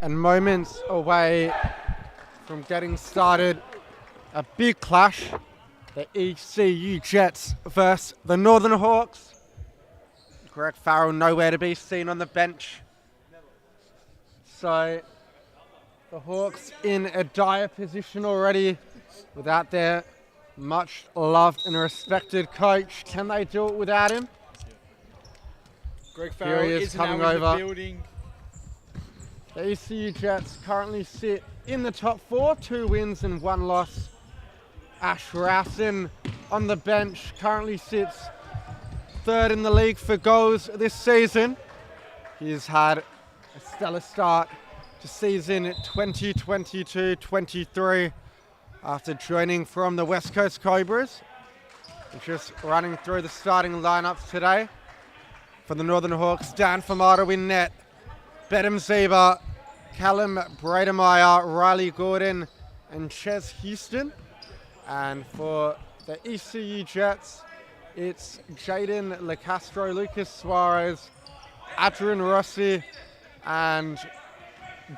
and moments away from getting started. A big clash, the ECU Jets versus the Northern Hawks. Greg Farrell nowhere to be seen on the bench. So the Hawks in a dire position already without their much loved and respected coach. Can they do it without him? Greg Farrell is coming over. In the building. The ECU Jets currently sit in the top 4, 2 wins and 1 loss. Ash Rousen on the bench currently sits 3rd in the league for goals this season. He's had a stellar start to season 2022-23 after joining from the West Coast Cobras. Just running through the starting lineups today. For the Northern Hawks, Dan Famato in net, Bedham Zeba, Callum Brademeyer, Riley Gordon and Ches Houston. And for the ECU Jets, it's Jaden LeCastro, Lucas Suarez, Adrian Rossi and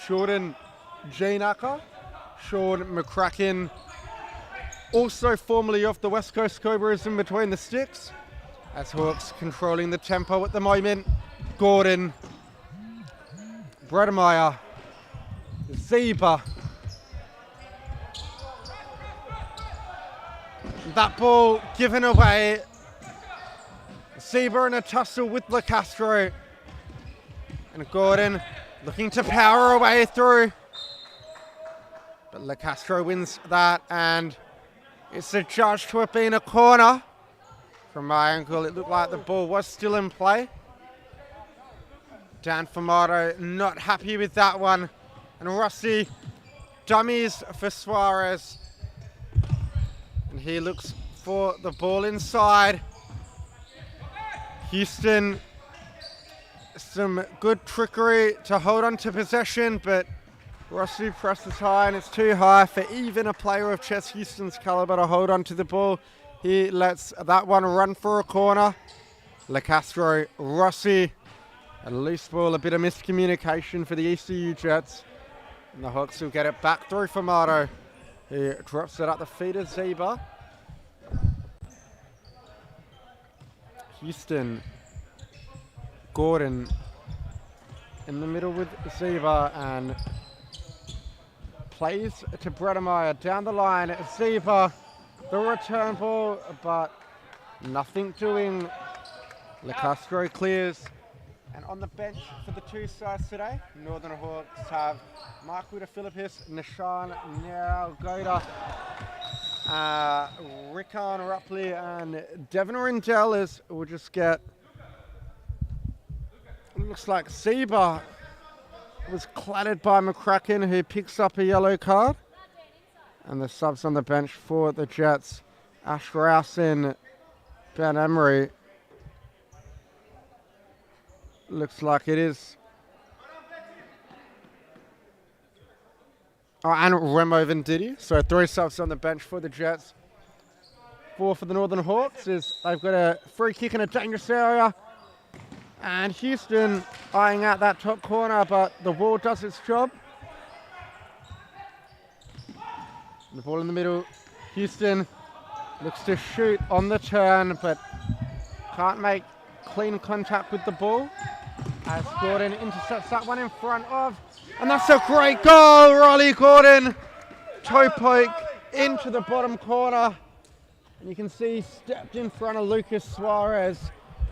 Jordan Janaka. Sean McCracken, also formerly off the West Coast Cobras, in between the sticks. As Hawks controlling the tempo at the moment. Gordon, Brademeyer, Zeba. That ball given away. Zeba in a tussle with LeCastro. And Gordon looking to power away through. But LeCastro wins that, and it's adjudged to have been a corner. From my angle, it looked like the ball was still in play. Dan Famato not happy with that one. And Rossi dummies for Suarez. And he looks for the ball inside. Houston, some good trickery to hold on to possession, but Rossi presses high, and it's too high for even a player of Ches Houston's caliber to hold on to the ball. He lets that one run for a corner. LeCastro, Rossi, a loose ball, a bit of miscommunication for the ECU Jets. And the Hawks will get it back through Famato. He drops it at the feet of Zeba. Houston, Gordon in the middle with Zeba, and plays to Brademeyer down the line. Zeba, the return ball, but nothing doing. LeCastro clears. And on the bench for the two sides today, Northern Hawks have Mark Philippis, Nishan Nyalgoda, Rickon Rupley, and Devon Rindell. As we'll just get, looks like Zeba was clattered by McCracken, who picks up a yellow card. And the subs on the bench for the Jets, Ash Rousen, Ben Emery. Looks like it is. Oh, and Remo Venditti. So 3 subs on the bench for the Jets. 4 for the Northern Hawks, as they've got a free kick in a dangerous area. And Houston eyeing out that top corner, but the ball does its job. The ball in the middle. Houston looks to shoot on the turn, but can't make clean contact with the ball. As Gordon intercepts that one in front of. And that's a great goal, Riley Gordon. Toe poke into the bottom corner. And you can see he stepped in front of Lucas Suarez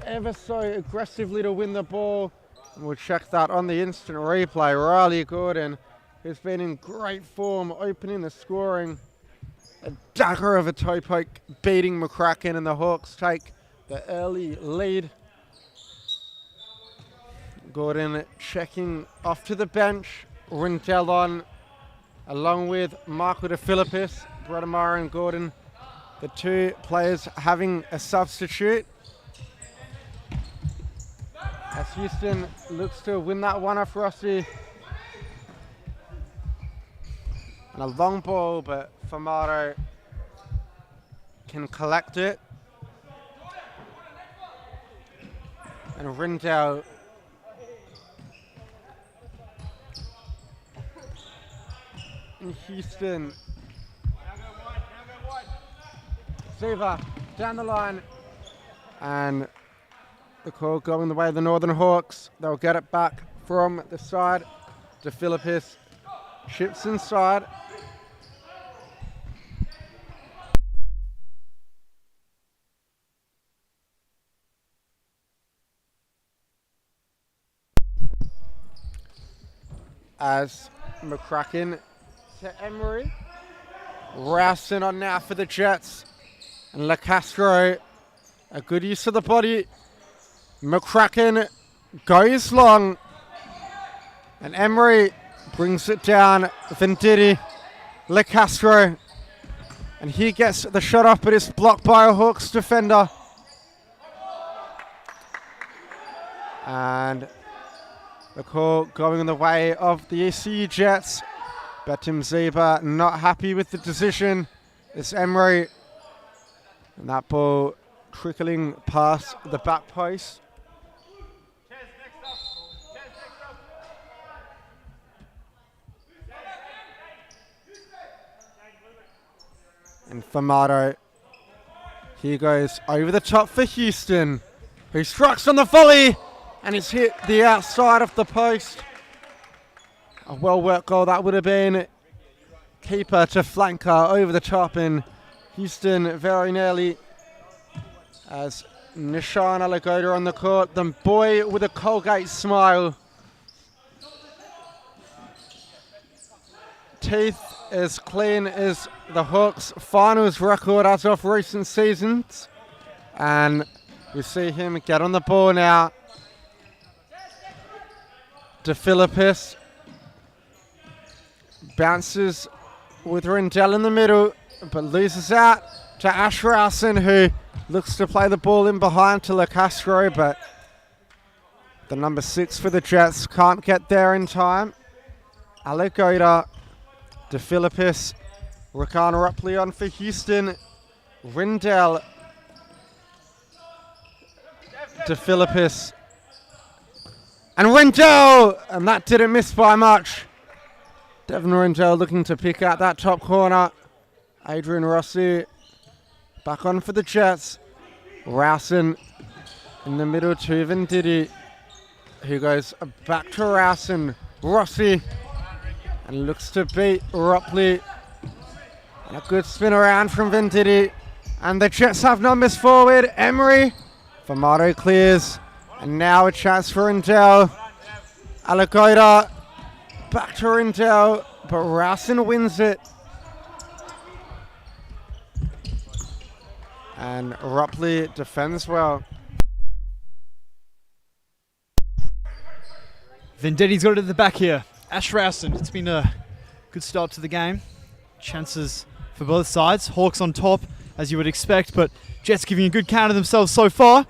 ever so aggressively to win the ball. And we'll check that on the instant replay. Riley Gordon, who's been in great form, opening the scoring. A dagger of a toe poke, beating McCracken, and the Hawks take the early lead. Gordon checking off to the bench. Rindell on, along with Marco De Philippis, Brademeyer and Gordon. The 2 players having a substitute. As Houston looks to win that one off Rossi. And a long ball, but Famato can collect it. And Rindell in Houston. Ziva down the line. And the call going the way of the Northern Hawks. They'll get it back from the side. De Philippis chips inside. As McCracken to Emery. Rowson on now for the Jets. And LeCastro, a good use of the body. McCracken goes long. And Emery brings it down. Venditti, LeCastro. And he gets the shot up, but it's blocked by a Hawks defender. And the call going in the way of the ECU Jets. Betim Zeba not happy with the decision. It's Emery. And that ball trickling past the back post. And Famato. He goes over the top for Houston, who strikes on the volley. And it's hit the outside of the post. A well-worked goal that would have been. Keeper to flanker over the top, and Houston very nearly. As Nishan Alagoda on the court, the boy with a Colgate smile. Teeth as clean as the Hawks' finals record as of recent seasons. And we see him get on the ball now. De Philippis bounces with Rendell in the middle, but loses out to Ash Rowson, who looks to play the ball in behind to LeCastro, but the number 6 for the Jets can't get there in time. Alagoda, De Philippis, Rakan Rupley on for Houston, Rendell, De Philippis, and Rendell, and that didn't miss by much. Devin Rendell looking to pick out that top corner. Adrian Rossi back on for the Jets. Rowson in the middle to Venditti, who goes back to Rowson. Rossi, and looks to beat Rupley. And a good spin around from Venditti. And the Jets have numbers forward. Emery, Famato clears. And now a chance for Rendell. Alagoda back to Rendell, but Rowson wins it. And Rupley defends well. Venditti's got it at the back here. Ash Rowson, it's been a good start to the game. Chances for both sides. Hawks on top, as you would expect, but Jets giving a good count of themselves so far.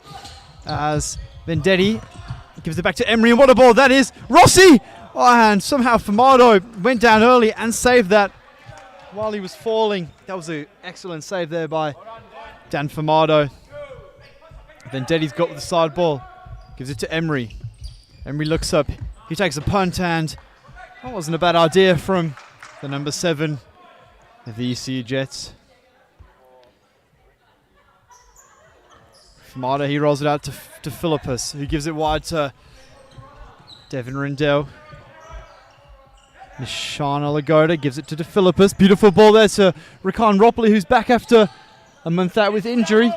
As Venditti gives it back to Emery, and what a ball that is. Rossi! Oh, and somehow Famato went down early and saved that while he was falling. That was an excellent save there by Dan Famato. Venditti's got the side ball. Gives it to Emery. Emery looks up. He takes a punt, and that wasn't a bad idea from the number 7 of the ECU Jets. Famato, he rolls it out to Philippus, who gives it wide to Devin Rendell. Nishan Alagoda gives it to De Philippis. Beautiful ball there to Rakan Rupley, who's back after a month out with injury.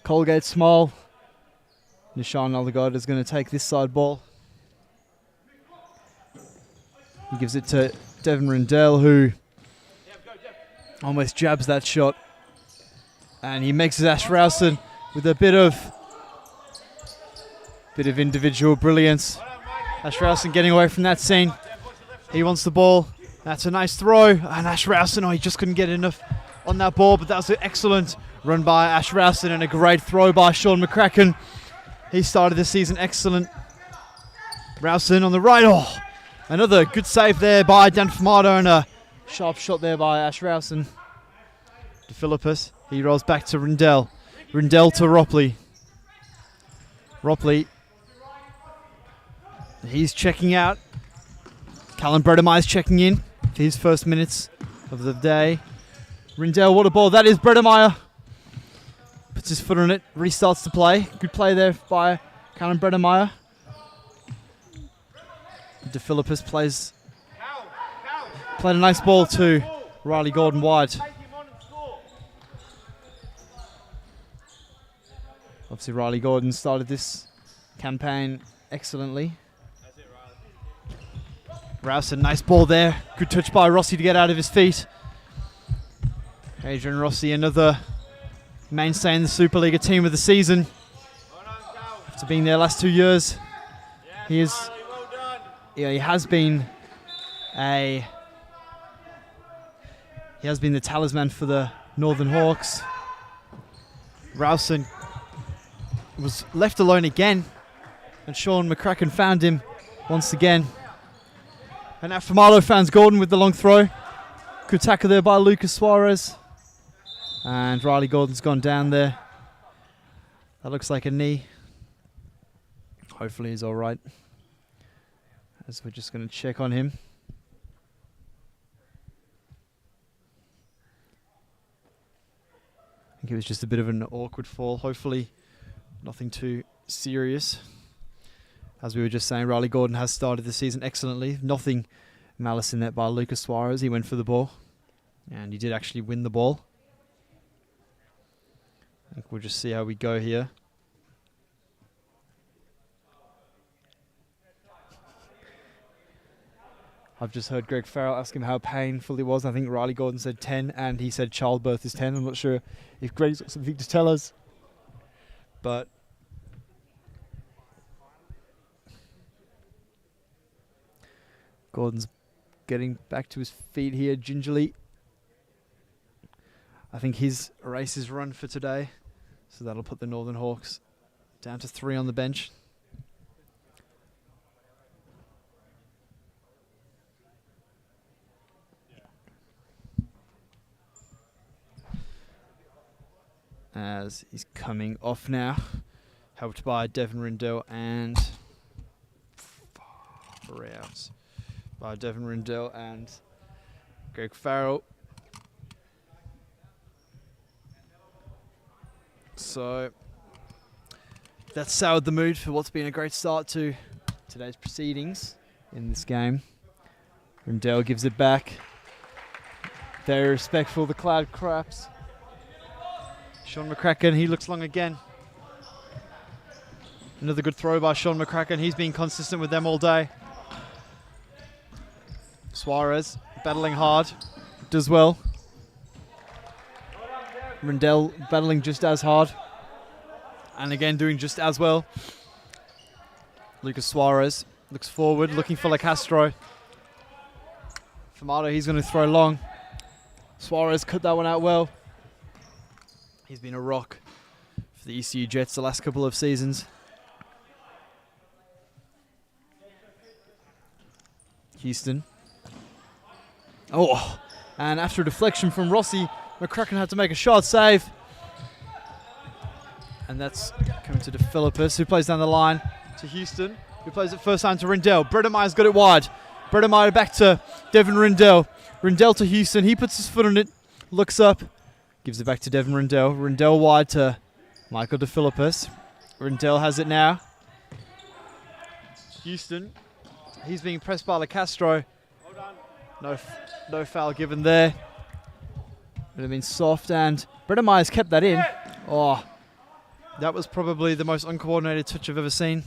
Colgate small. Nishan Alagoda is going to take this side ball. He gives it to Devin Rendell, who almost jabs that shot. And he makes it Ash Rowson with a bit of individual brilliance. Ash Rowson getting away from that scene. He wants the ball. That's a nice throw. And Ash Rowson, he just couldn't get enough on that ball, but that was an excellent run by Ash Rowson and a great throw by Sean McCracken. He started the season excellent. Rowson on the right. Oh, another good save there by Dan Famato and a sharp shot there by Ash Rowson. De Philippis, he rolls back to Rendell. Rendell to Rupley. Rupley, he's checking out. Callum Bredemeyer's checking in for his first minutes of the day. Rindell, what a ball. That is Bredemeyer. Puts his foot on it, restarts the play. Good play there by Callum Bredemeyer. De Philippus played a nice ball to Riley Gordon wide. Obviously Riley Gordon started this campaign excellently. Rowson, nice ball there. Good touch by Rossi to get out of his feet. Adrian Rossi, another mainstay in the Supa-Liga team of the season. After being there last 2 years, he has been the talisman for the Northern Hawks. Rowson was left alone again, and Sean McCracken found him once again. And now Famalo finds Gordon with the long throw. Good tackle there by Lucas Suarez. And Riley Gordon's gone down there. That looks like a knee. Hopefully he's all right, as we're just going to check on him. I think it was just a bit of an awkward fall. Hopefully nothing too serious. As we were just saying, Riley Gordon has started the season excellently. Nothing malice in that by Lucas Suarez. He went for the ball, and he did actually win the ball. I think we'll just see how we go here. I've just heard Greg Farrell ask him how painful it was. I think Riley Gordon said 10, and he said childbirth is 10. I'm not sure if Greg's got something to tell us. But Gordon's getting back to his feet here gingerly. I think his race is run for today, so that'll put the Northern Hawks down to 3 on the bench. As he's coming off now, helped by Devin Rindell and Greg Farrell. So that's soured the mood for what's been a great start to today's proceedings in this game. Rindell gives it back. Very respectful, the Cloud Craps. Sean McCracken, he looks long again. Another good throw by Sean McCracken. He's been consistent with them all day. Suarez battling hard, does well. Rindell battling just as hard, and again doing just as well. Lucas Suarez looks forward, looking for Lacastro. Famato, he's going to throw long. Suarez cut that one out well. He's been a rock for the ECU Jets the last couple of seasons. Houston. Oh, and after a deflection from Rossi, McCracken had to make a shot save. And that's coming to De Philippus, who plays down the line to Houston, who plays it first time to Rindell. Bredemeyer's got it wide. Bredemeyer back to Devin Rindell. Rindell to Houston. He puts his foot on it, looks up, gives it back to Devin Rindell. Rindell wide to Michael De Philippus. Rindell has it now. Houston. He's being pressed by Lacastro. No foul given there. Would have been soft, and Bredemeyer's kept that in. Oh, that was probably the most uncoordinated touch I've ever seen,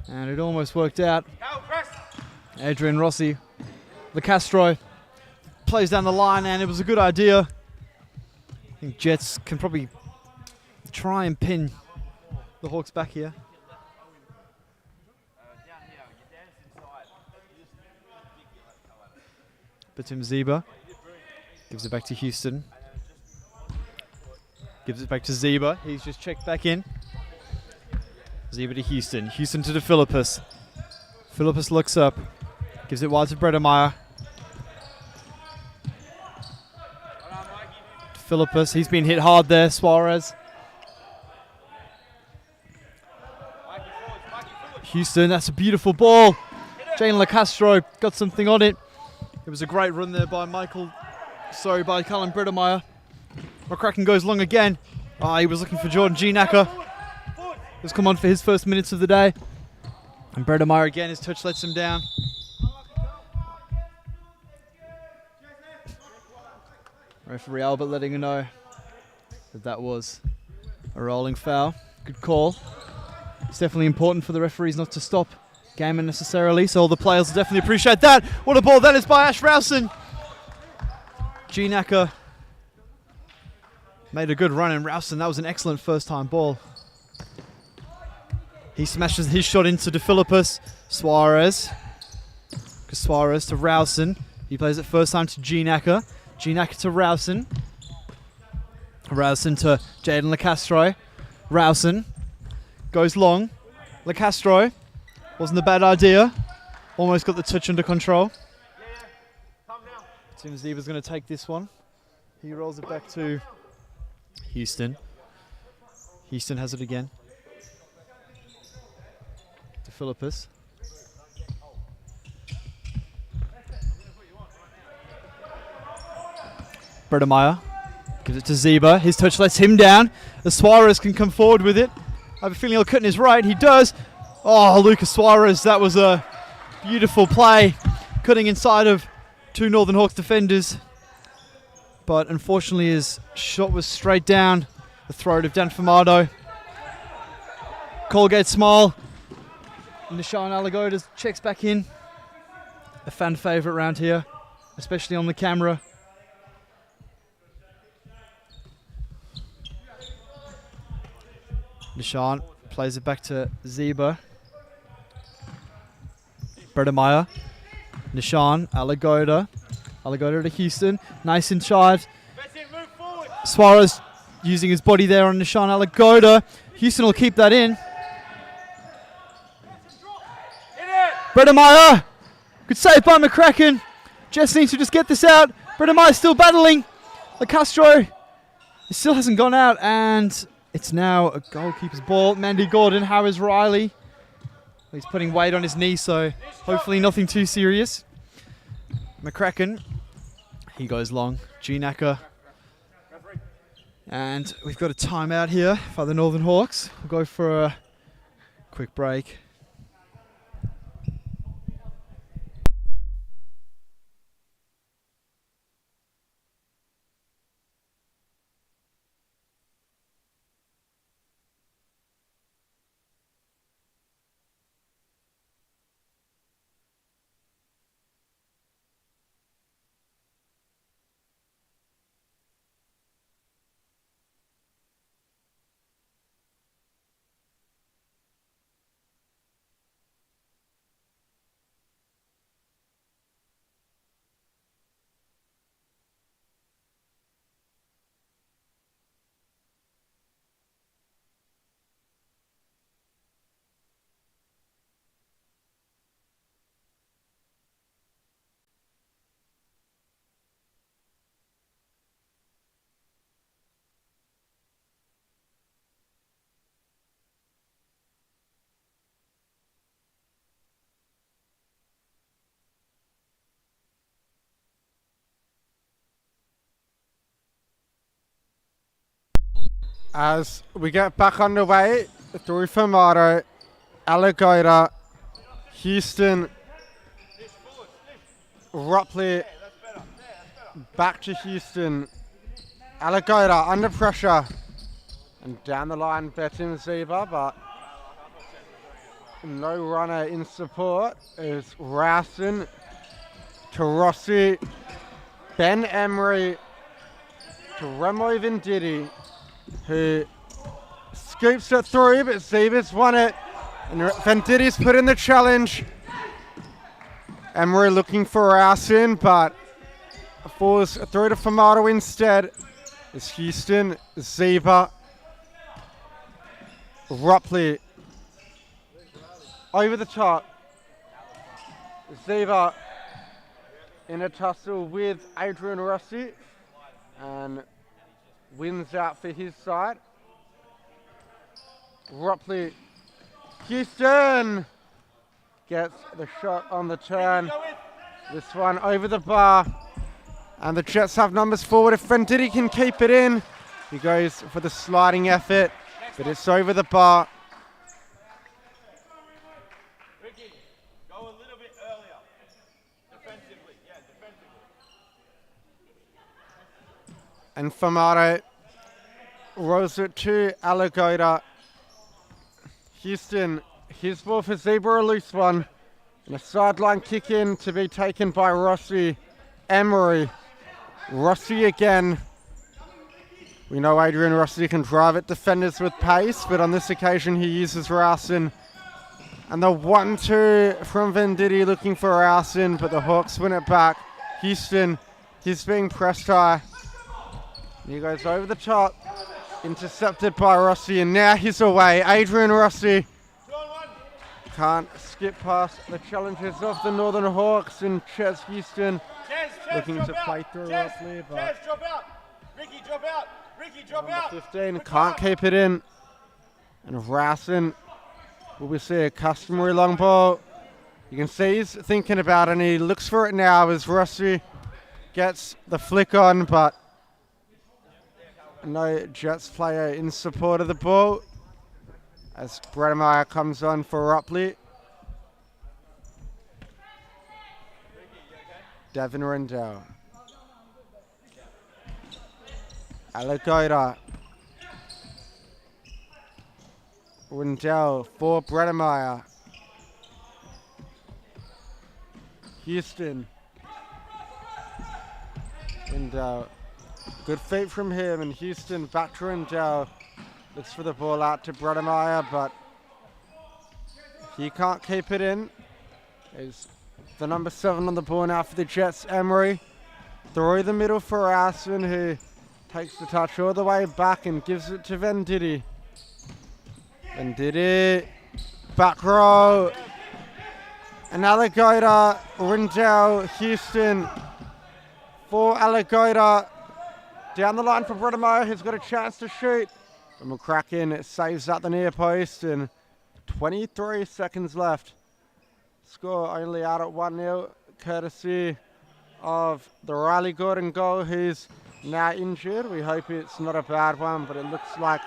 and it almost worked out. Adrian Rossi, Lacastro plays down the line, and it was a good idea. I think Jets can probably try and pin the Hawks back here. Batum Zeba gives it back to Houston. Gives it back to Zeba. He's just checked back in. Zeba to Houston. Houston to De Philippus. Philippus looks up. Gives it wide to Bredemeyer. Philippus, he's been hit hard there. Suarez. Houston, that's a beautiful ball. Jane LaCastro got something on it. It was a great run there by by Callum Bredemeyer. McCracken goes long again. He was looking for Jordan Gnacker. He's come on for his first minutes of the day. And Bredemeyer again, his touch lets him down. Referee Albert letting him know that was a rolling foul. Good call. It's definitely important for the referees not to stop game unnecessarily, so all the players will definitely appreciate that. What a ball that is by Ash Rowson. Gnacker made a good run, and Rowson, that was an excellent first time ball. He smashes his shot into De Philippus. Suarez to Rowson. He plays it first time to Gnacker. Gnacker to Rowson. Rowson to Jaden LaCastro. Rowson goes long. LaCastro, wasn't a bad idea. Almost got the touch under control. As soon as Zeba's going to take this one, he rolls it back to Houston. Houston has it again. To Philippus. Bredemeyer gives it to Zeba. His touch lets him down. As Suarez can come forward with it. I have a feeling he'll cut in his right. He does. Oh, Lucas Suarez, that was a beautiful play. Cutting inside of two Northern Hawks defenders. But unfortunately his shot was straight down the throat of Dan Fumado. Colgate smile. Nishan Alagoda checks back in. A fan favourite around here, especially on the camera. Nishan plays it back to Zeba. Bredemeyer. Nishan, Alagoda. Alagoda to Houston. Nice inside. Suarez using his body there on Nishan Alagoda. Houston will keep that in. Bredemeyer. Good save by McCracken. Jess needs to just get this out. Bredemeyer still battling. LaCastro. It still hasn't gone out, and it's now a goalkeeper's ball. Mandy Gordon, Harris Riley. He's putting weight on his knee, so hopefully nothing too serious. McCracken, he goes long. Gnacker. And we've got a timeout here for the Northern Hawks. We'll go for a quick break. As we get back underway, through Fumado, Alagoda, Houston, Ropley, back to Houston. Alagoda under pressure. And down the line, Betim Zeba, but no runner in support. Is Rowson to Rossi, Ben Emery to Remo Venditti, who scoops it through, but Zeba's won it. And Venditti's put in the challenge. Emery looking for Rowson, but falls through to Fumado instead. It's Houston, Zeba, Ropley over the top. Zeba in a tussle with Adrian Rossi and wins out for his side. Ropley, Houston gets the shot on the turn. This one over the bar. And the Jets have numbers forward. If Venditti can keep it in, he goes for the sliding effort, but it's over the bar. Ricky, go a little bit earlier. Defensively, yeah, defensively. And Famato rolls it to Alagoda. Houston, his ball for Zebra, a loose one. And a sideline kick in to be taken by Rossi. Emery. Rossi again. We know Adrian Rossi can drive at defenders with pace, but on this occasion he uses Rowson. And the 1-2 from Venditti looking for Rowson, but the Hawks win it back. Houston, he's being pressed high. He goes over the top, intercepted by Rossi, and now he's away. Adrian Rossi can't skip past the challenges of the Northern Hawks, and Ches Houston looking to play through Rossi, but drop out. Ricky, drop out. Ricky, drop out. 15 can't keep it in. And Rowson, will we see a customary long ball? You can see he's thinking about it, and he looks for it now as Rossi gets the flick on, but no Jets player in support of the ball as Bredemeyer comes on for Rupley. Devin Rendell. Alagoda. Rendell for Bredemeyer. Houston. Rendell. Good feet from him, and Houston back to Rendell. Looks for the ball out to Bredemeyer, but he can't keep it in. Is the number 7 on the ball now for the Jets, Emery. Through the middle for Rowson, who takes the touch all the way back and gives it to Venditti. Venditti, back row. And Alagoda, Rendell, Houston for Alagoda. Down the line for Bredemeyer, who's got a chance to shoot. And McCracken saves at the near post, and 23 seconds left. Score only out at 1-0, courtesy of the Riley Gordon goal, who's now injured. We hope it's not a bad one, but it looks like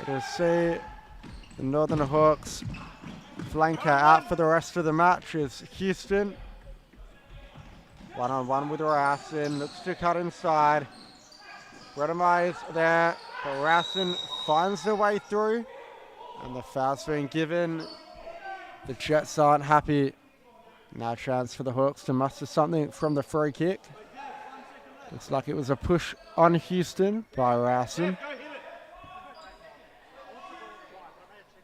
it is. See the Northern Hawks flanker out for the rest of the match is Houston. 1-on-1 with Rowson, looks to cut inside. Bredemeyer is there, but Rowson finds their way through, and the foul's being given. The Jets aren't happy. Now a chance for the Hawks to muster something from the free kick. Looks like it was a push on Houston by Rowson.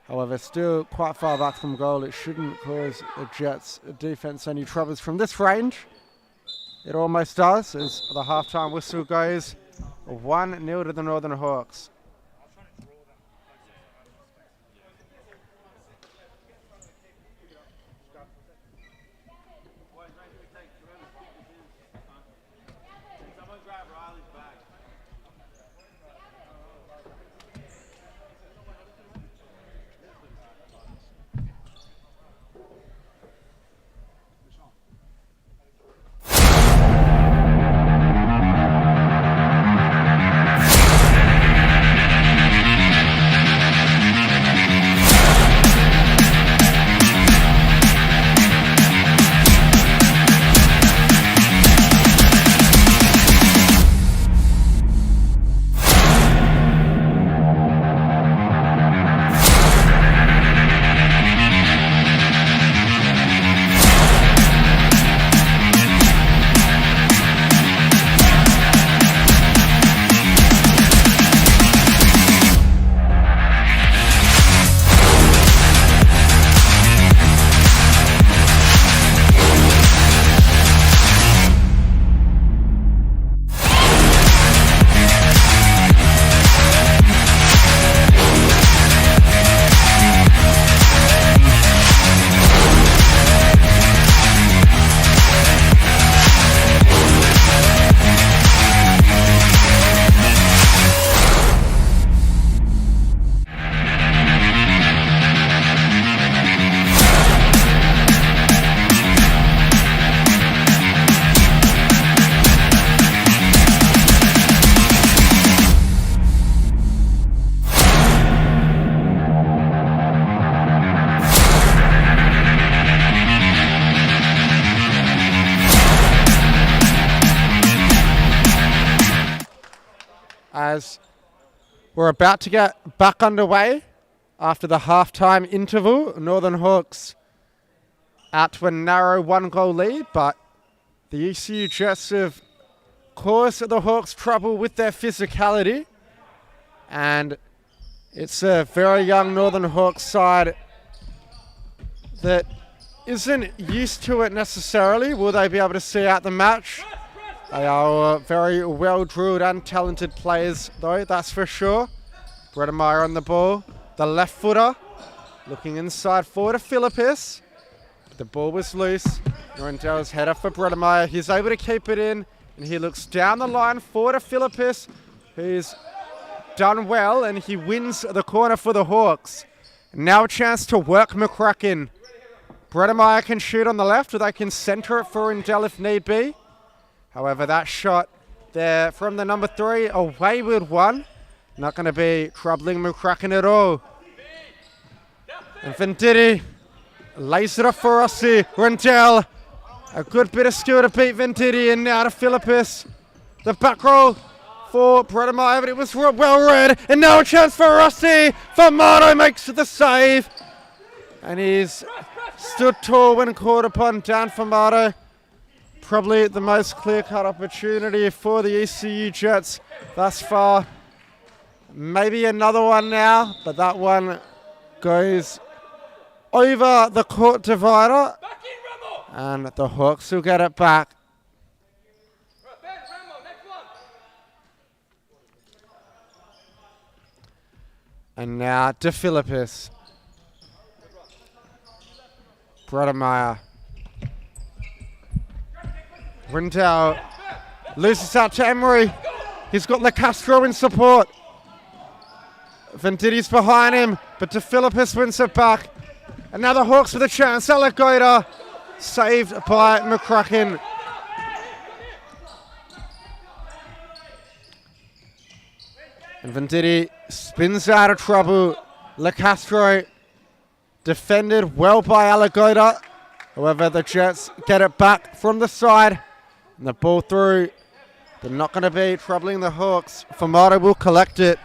However, still quite far back from goal. It shouldn't cause the Jets' defense any troubles from this range. It almost does as the halftime whistle goes. 1-0 to the Northern Hawks. as we're about to get back underway after the halftime interval. Northern Hawks out to a narrow 1-goal lead, but the ECU Jets have caused the Hawks trouble with their physicality, and it's a very young Northern Hawks side that isn't used to it necessarily. Will they be able to see out the match? They are very well-drilled and talented players, though, that's for sure. Bredemeyer on the ball. The left footer looking inside forward to Philippus. The ball was loose. Norendell's header for Bredemeyer. He's able to keep it in, and he looks down the line forward to Philippus, who's done well, and he wins the corner for the Hawks. Now a chance to work McCracken. Bredemeyer can shoot on the left, or they can centre it for Rendell if need be. However, that shot there from the number 3, a wayward one. Not going to be troubling McCracken at all. And Venditti lays it off for Rossi. Rendell, a good bit of skill to beat Venditti, and now to Philippus. The back roll for Bredemeyer, but it was well read. And now a chance for Rossi. Famato makes the save. And he's stood tall when called upon. Dan Famato. Probably the most clear-cut opportunity for the ECU Jets thus far. Maybe another one now, but that one goes over the court divider. And the Hawks will get it back. And now to Philippus. Bredemeyer. Rendell loses out to Emery. He's got LeCastro in support. Venditti's behind him, but De Philippus wins it back. And now the Hawks with a chance. Alagoda saved by McCracken. And Venditti spins out of trouble. LeCastro defended well by Alagoda. However, the Jets get it back from the side. And the ball through. They're not going to be troubling the Hawks. Famato will collect it.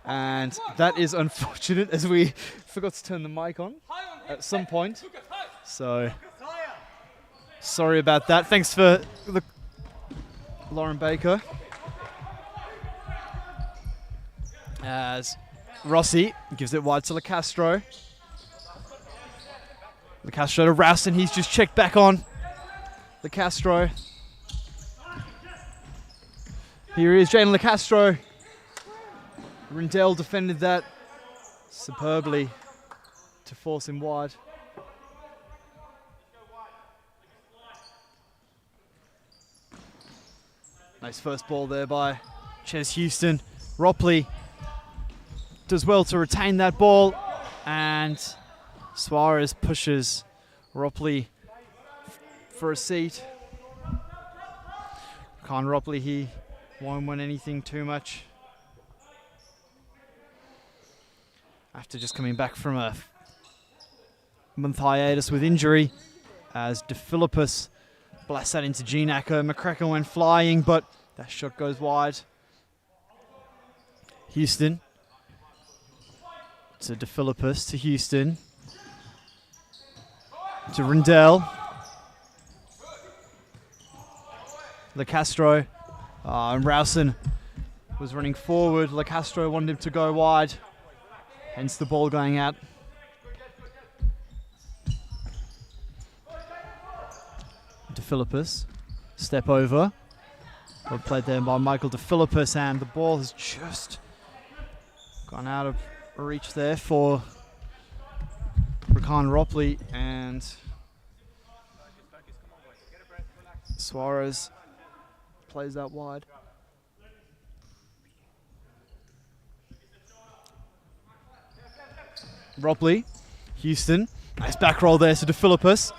And that is unfortunate as we forgot to turn the mic on at some point. So, sorry about that. Thanks for the Lauren Baker. As Rossi gives it wide to LaCastro. LaCastro to Rowson. He's just checked back on. LaCastro. Here he is, Jalen LaCastro. Rindell defended that superbly to force him wide. Nice first ball there by Ches Houston. Ropley does well to retain that ball, and Suarez pushes Ropley for a seat. Can't Ropley, he won't win anything too much. After just coming back from a month hiatus with injury, as De Philippus blasts that into Ginacker. McCracken went flying, but that shot goes wide. Houston to De Philippus, to Houston, to Rindell. LaCastro, and Rowson was running forward. LaCastro wanted him to go wide, hence the ball going out. De Philippus, step over. Well played there by Michael De Philippus, and the ball has just gone out of reach there for Rakan Ropley, and Suarez plays that wide. Ropley, Houston, nice back roll there to De Philippus.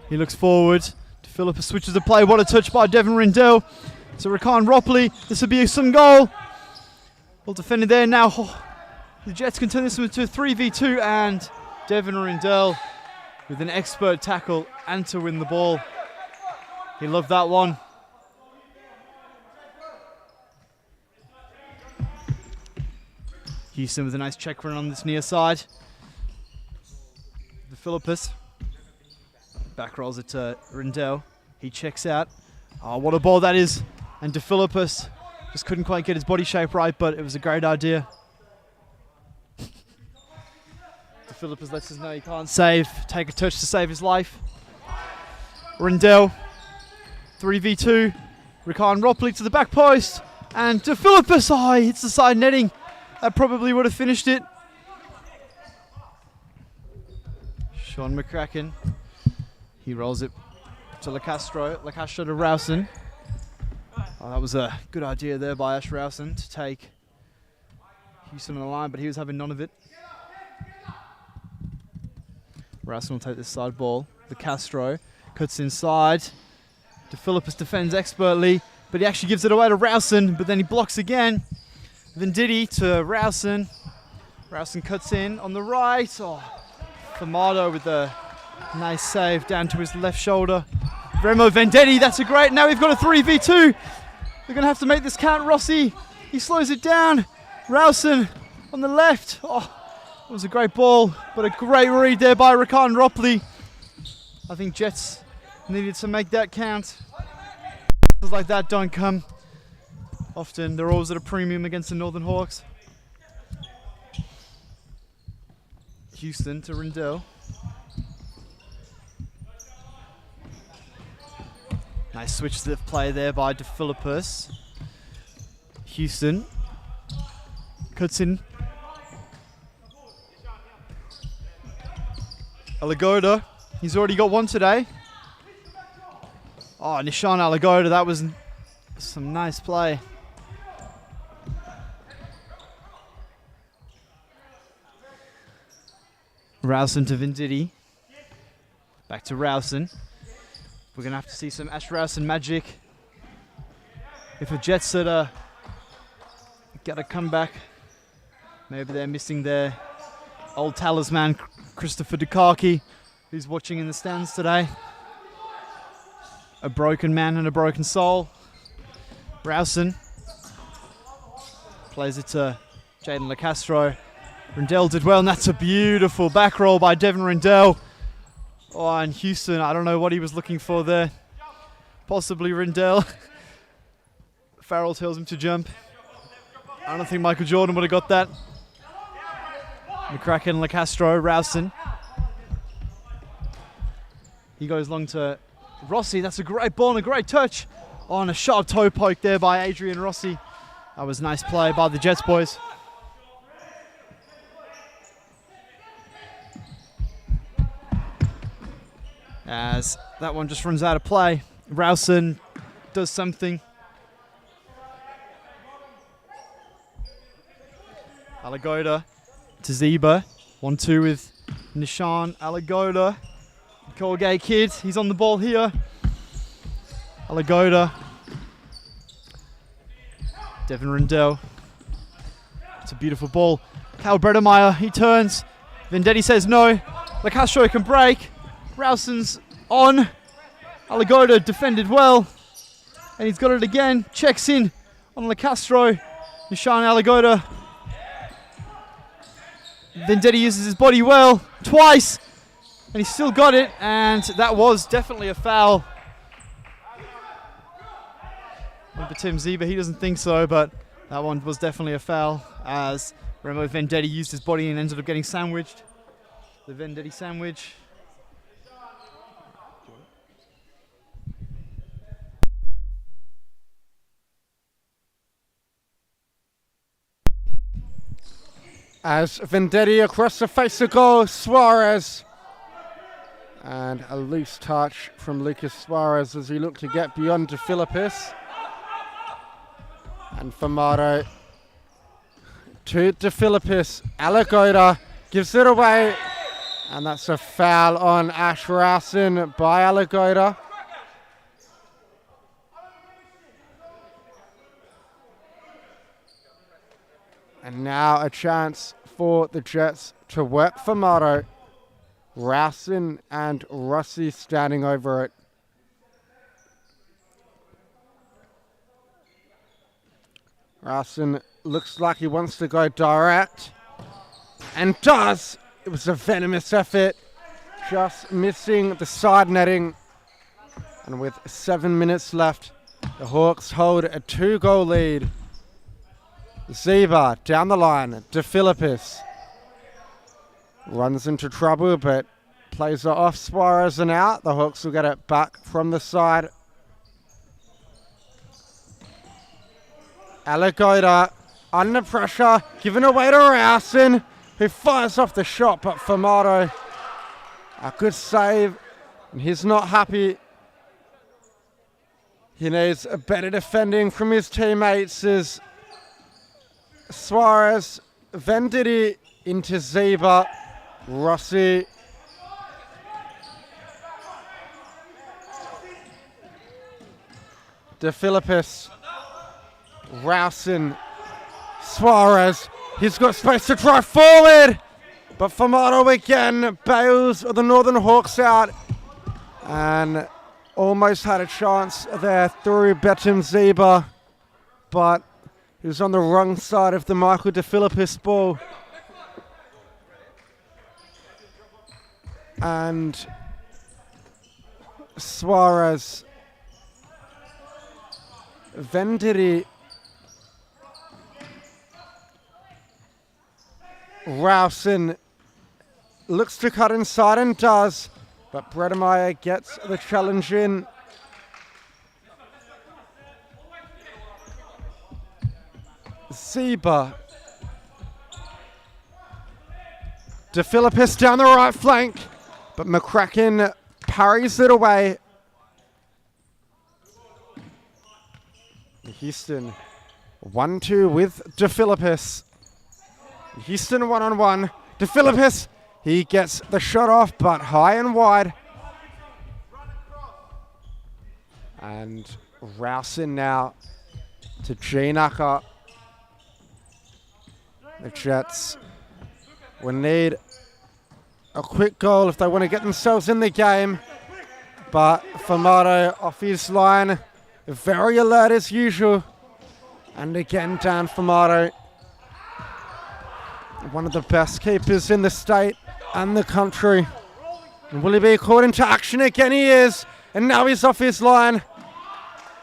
He looks forward. De Philippus switches the play. What a touch by Devin Rindell. So Rakan Ropley, this will be some goal. Well defended there now. Oh, the Jets can turn this into a 3v2, and Devin Rindell with an expert tackle and to win the ball. He loved that one. Houston with a nice check run on this near side. De Philippus back rolls it to Rindell. He checks out. Oh, what a ball that is. And De Philippus just couldn't quite get his body shape right, but it was a great idea. De Philippus lets us know he can't save. Take a touch to save his life. Rindell, 3v2. Rakan Ropley to the back post. And De Philippus, oh, he hits the side netting. That probably would have finished it. Sean McCracken. He rolls it to LaCastro. LaCastro to Rowson. Oh, that was a good idea there by Ash Rowson to take Houston on the line, but he was having none of it. Rowson will take this side ball. LaCastro cuts inside. De Philippus defends expertly, but he actually gives it away to Rowson, but then he blocks again. Venditti to Rowson. Rowson cuts in on the right. Oh, Famato with a nice save down to his left shoulder. Remo Venditti, that's a great. Now we've got a 3v2. They're going to have to make this count. Rossi, he slows it down. Rowson on the left. Oh, it was a great ball, but a great read there by Rakan Ropley. I think Jets needed to make that count. Things like that don't come often. They're always at a premium against the Northern Hawks. Houston to Rindell. Nice switch to the play there by De Philippus. Houston cuts in. Alagoda, he's already got one today. Oh, Nishan Alagoda, that was some nice play. Rowson to Venditti. Back to Rowson. We're going to have to see some Ash Rowson magic. If the Jets are get a comeback, maybe they're missing their old talisman, Christopher Dukaki, who's watching in the stands today. A broken man and a broken soul. Rowson plays it to Jaden LeCastro. Rindell did well, and that's a beautiful back roll by Devin Rindell. Oh, and Houston, I don't know what he was looking for there. Possibly Rindell. Farrell tells him to jump. I don't think Michael Jordan would have got that. McCracken, LeCastro, Rowson. He goes long to Rossi. That's a great ball and a great touch. Oh, and a sharp toe poke there by Adrian Rossi. That was a nice play by the Jets boys. As that one just runs out of play. Rowson does something. Alagoda to Zeba. 1-2 with Nishan Alagoda. Colgate kid, he's on the ball here. Alagoda. Devin Rindell. It's a beautiful ball. Cal Bredemeyer, he turns. Vendetti says no. LeCastro can break. Rowson's on. Alagoda defended well. And he's got it again. Checks in on LeCastro. Nishan Alagoda. Vendetti uses his body well. Twice. And he still got it. And that was definitely a foul. But Tim Zeba, he doesn't think so, but that one was definitely a foul as Remo Vendetti used his body and ended up getting sandwiched. The Vendetti sandwich. As Vendetti across the face of goal, Suarez. And a loose touch from Lucas Suarez as he looked to get beyond De Philippis. And Famato to De Philippis. Alagoda gives it away. And that's a foul on Ash Rowson by Alagoda. And now a chance for the Jets to work Famato. Rowson and Rossi standing over it. Rowson looks like he wants to go direct. And does! It was a venomous effort. Just missing the side netting. And with 7 minutes left, the Hawks hold a 2-goal lead. Zeba down the line. De Philippis runs into trouble, but plays it off Suarez and out. The Hawks will get it back from the side. Alagoda under pressure, given away to Rowson, who fires off the shot, but Famato, a good save, and he's not happy. He needs a better defending from his teammates as Suarez, Vendetti into Zeba, Rossi. De Philippis, Rowson, Suarez. He's got space to drive forward, but Famato again bails the Northern Hawks out and almost had a chance there through Betim Zeba, but he was on the wrong side of the Michael De Philippis ball. And Suarez, Vendetti, Rowson looks to cut inside and does, but Bredemeyer gets the challenge in. Zeba. De Philippis down the right flank, but McCracken parries it away. Houston 1-2 with De Philippis. Houston 1-on-1. De Philippis, he gets the shot off, but high and wide. And Rowson now to G-Nucker. The Jets will need a quick goal if they want to get themselves in the game. But Famato off his line, very alert as usual. And again, Dan Famato. One of the best keepers in the state and the country. And will he be caught into action again? He is. And now he's off his line.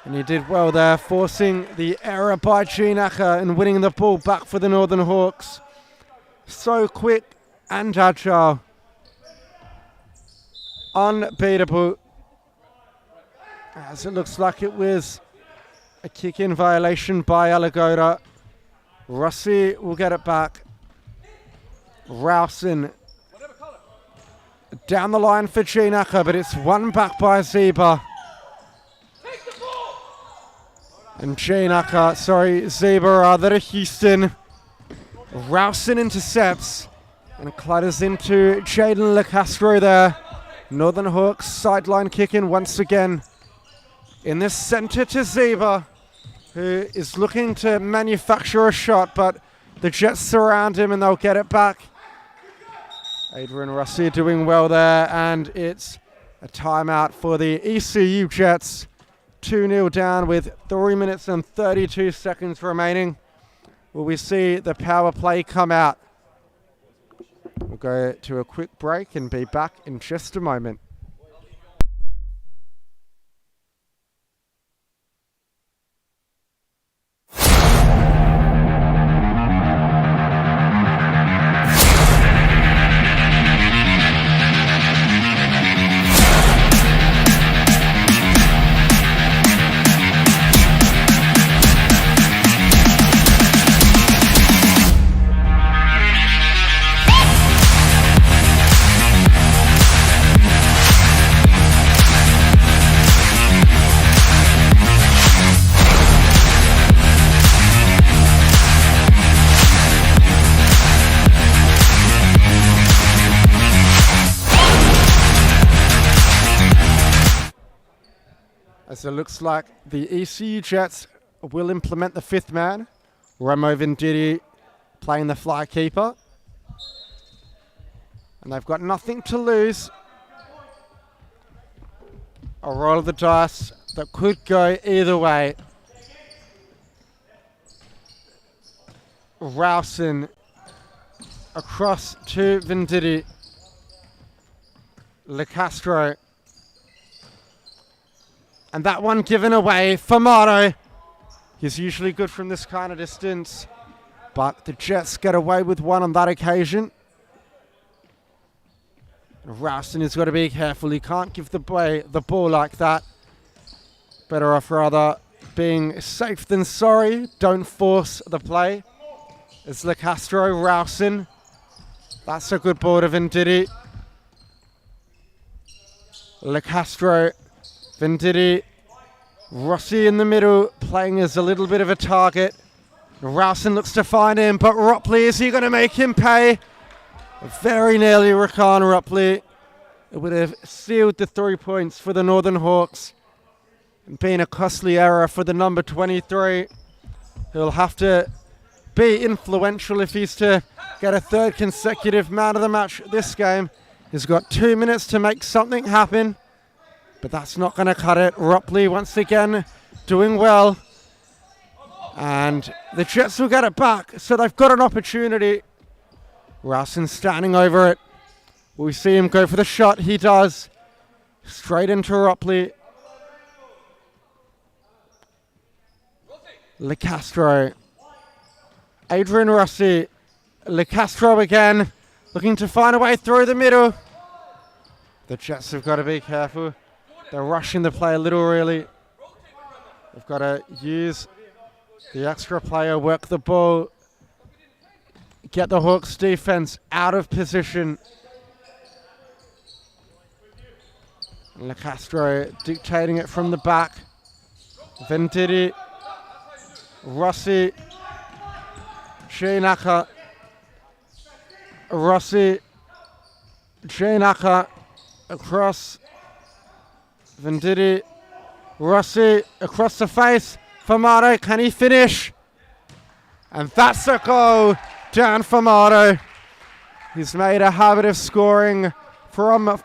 And he did well there, forcing the error by Ginaka and winning the ball back for the Northern Hawks. So quick and agile. Unbeatable. As it looks like it was a kick-in violation by Alagoda. Rossi will get it back. Rowson down the line for Ginaka, but it's won back by Zeba. And Zeba rather to Houston. Rowson intercepts and clutters into Jaden LeCastro there. Northern Hawks sideline kicking once again. In the center to Zeba, who is looking to manufacture a shot, but the Jets surround him and they'll get it back. Adrian Rossi doing well there, and it's a timeout for the ECU Jets. 2-0 down with 3 minutes and 32 seconds remaining. Will we see the power play come out? We'll go to a quick break and be back in just a moment. As it looks like the ECU Jets will implement the fifth man. Remo Venditti playing the fly keeper. And they've got nothing to lose. A roll of the dice that could go either way. Rowson across to Venditti. LeCastro. And that one given away for Mato. He's usually good from this kind of distance, but the Jets get away with one on that occasion. Rowson has got to be careful. He can't give the ball like that. Better off rather being safe than sorry. Don't force the play. It's LeCastro, Rowson. That's a good ball to Venditti. LeCastro, Venditti, Rossi in the middle, playing as a little bit of a target. Rowson looks to find him, but Ropley, is he going to make him pay? Very nearly Rakan Ropley. It would have sealed the 3 points for the Northern Hawks. And been a costly error for the number 23. He'll have to be influential if he's to get a third consecutive man of the match this game. He's got 2 minutes to make something happen. But that's not going to cut it. Ropley once again doing well. And the Jets will get it back. So they've got an opportunity. Rowson standing over it. Will we see him go for the shot? He does. Straight into Ropley. LeCastro. Adrian Rossi. LeCastro again. Looking to find a way through the middle. The Jets have got to be careful. They're rushing the play a little, really. They've got to use the extra player, work the ball, get the Hawks defense out of position. LeCastro dictating it from the back. Venditti, Rossi, Ginaka, Rossi, Ginaka across. Venditti, Rossi across the face for Mato. Can he finish? And that's a goal down for Mato. He's made a habit of scoring from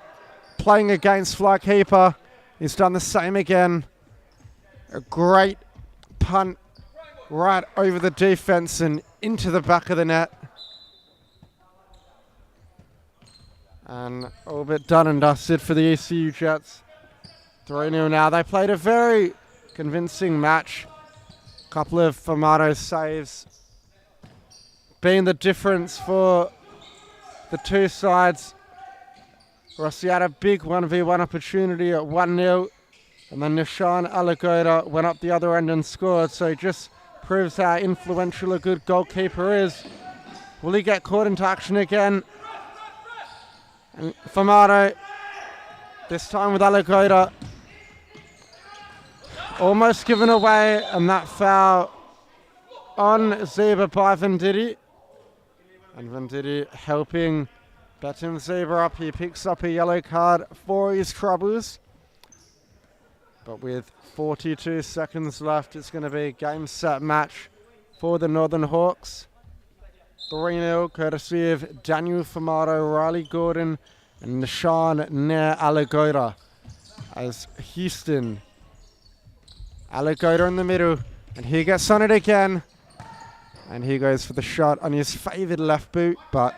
playing against Flykeeper. He's done the same again. A great punt right over the defense and into the back of the net. And all but done and dusted for the ECU Jets. 3-0 now. They played a very convincing match. Couple of Famato saves being the difference for the two sides. Rossi had a big 1v1 opportunity at 1-0. And then Nishan Alagoda went up the other end and scored. So it just proves how influential a good goalkeeper is. Will he get caught into action again? And Famato, this time with Alagoda, almost given away, and that foul on Zebra by Venditti. And Venditti helping Betim Zebra up. He picks up a yellow card for his troubles. But with 42 seconds left, it's going to be a game set match for the Northern Hawks. 3-0, courtesy of Daniel Famato, Riley Gordon, and Nishan Nair Alagoda. As Houston, Alagoda in the middle, and he gets on it again. And he goes for the shot on his favoured left boot, but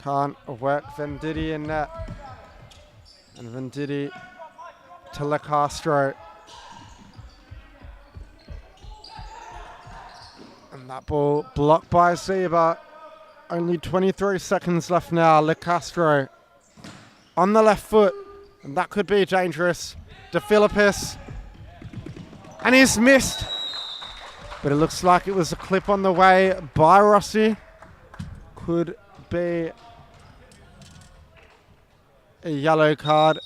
can't work. Venditti in net. And Venditti to LaCastro. And that ball blocked by Zeba. Only 23 seconds left now. LaCastro on the left foot, and that could be dangerous. De Philippis, and he's missed. But it looks like it was a clip on the way by Rossi. Could be a yellow card.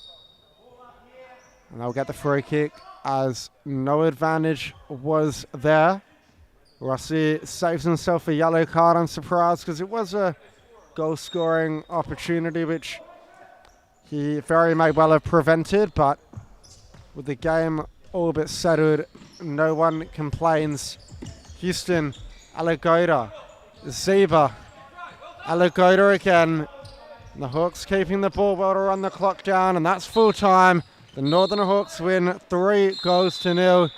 And they'll get the free kick as no advantage was there. Rossi saves himself a yellow card, I'm surprised, because it was a goal-scoring opportunity which he very may well have prevented, but with the game all but settled, no one complains. Houston, Alagoda, Zeba, Alagoda again. And the Hawks keeping the ball well to run the clock down, and that's full time. The Northern Hawks win 3-0,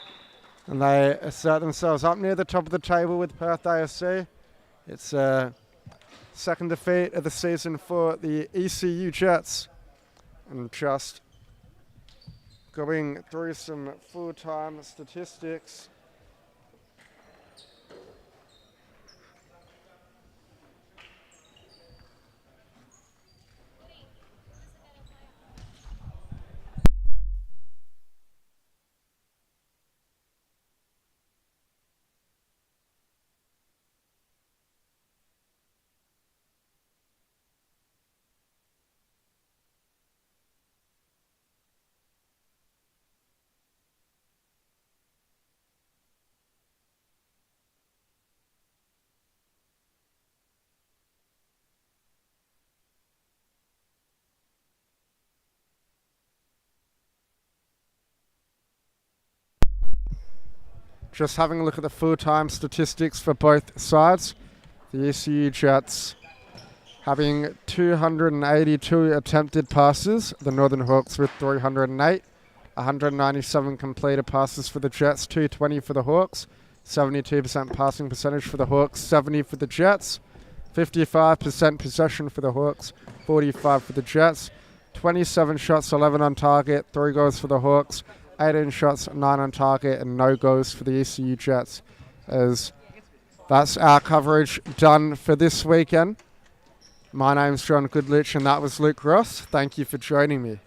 and they assert themselves up near the top of the table with Perth AFC. It's a second defeat of the season for the ECU Jets. And just going through some full-time statistics. Just having a look at the full-time statistics for both sides. The ECU Jets having 282 attempted passes. The Northern Hawks with 308. 197 completed passes for the Jets, 220 for the Hawks. 72% passing percentage for the Hawks, 70 for the Jets. 55% possession for the Hawks, 45 for the Jets. 27 shots, 11 on target, 3 goals for the Hawks. 18 shots, 9 on target, and no goals for the ECU Jets. As that's our coverage done for this weekend. My name's John Goodlich, and that was Luke Ross. Thank you for joining me.